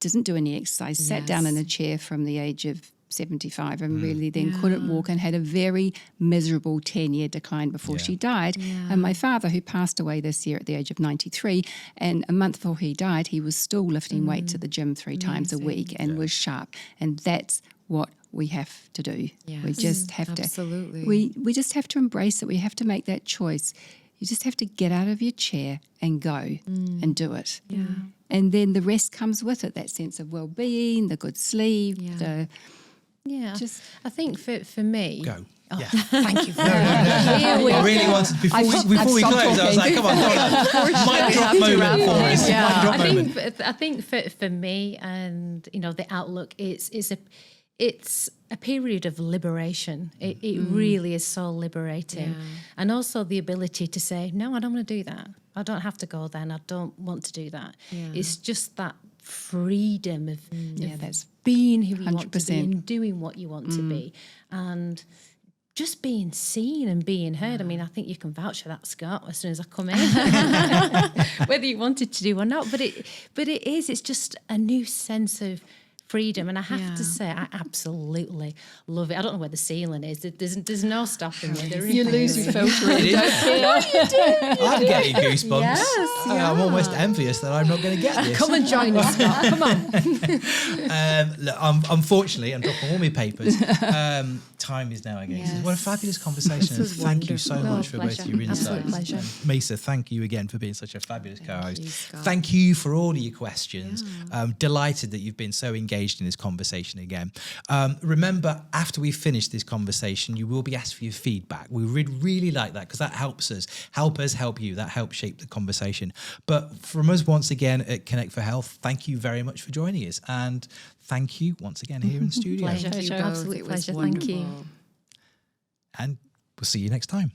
B: didn't do any exercise, sat down in a chair from the age of 75 and really then couldn't walk, and had a very miserable 10-year decline before she died. And my father, who passed away this year at the age of 93, and a month before he died, he was still lifting weights at the gym 3 times a week and was sharp. And that's what we have to do.
D: Yes,
B: we just have
D: absolutely.
B: to. We just have to embrace it. We have to make that choice. You just have to get out of your chair and go and do it.
D: Yeah.
B: And then the rest comes with it, that sense of well-being, the good sleep,
C: I think for me...
A: Go.
C: Thank you very much.
A: I really wanted, before we close, I was like, come on, Donna, mic drop moment for us. Mic drop moment.
C: I think for me, and the outlook, it's a period of liberation. It really is so liberating, and also the ability to say, no, I don't want to do that. I don't have to go there, and I don't want to do that. It's just that freedom of that's being who you 100%. Want to be and doing what you want to be, and just being seen and being heard. I mean, I think you can vouch for that, Scott, as soon as I come in, whether you wanted to do or not. But it's just a new sense of freedom. And I have to say, I absolutely love it. I don't know where the ceiling is. There's no stopping me.
B: You lose your filter.
A: I'm getting goosebumps.
C: Yes,
A: I'm almost envious that I'm not going to get this.
C: Come and join us, Scott. Come on.
A: Look, unfortunately, I'm dropping all my papers. Time is now against us. What a fabulous conversation. And thank you so much for both your insights.
C: Absolute pleasure.
A: Maissa, thank you again for being such a fabulous co-host.
D: you, Scott.
A: Thank you for all of your questions. Delighted that you've been so engaged in this conversation again. Remember, after we finish this conversation, you will be asked for your feedback. We would really like that because that helps us help you. That helps shape the conversation. But from us once again at Connect for Health, thank you very much for joining us. And thank you once again here in the studio.
C: Pleasure.
D: Thank you
C: Absolute
D: both. It was
C: pleasure. Thank you.
D: wonderful.
A: And we'll see you next time.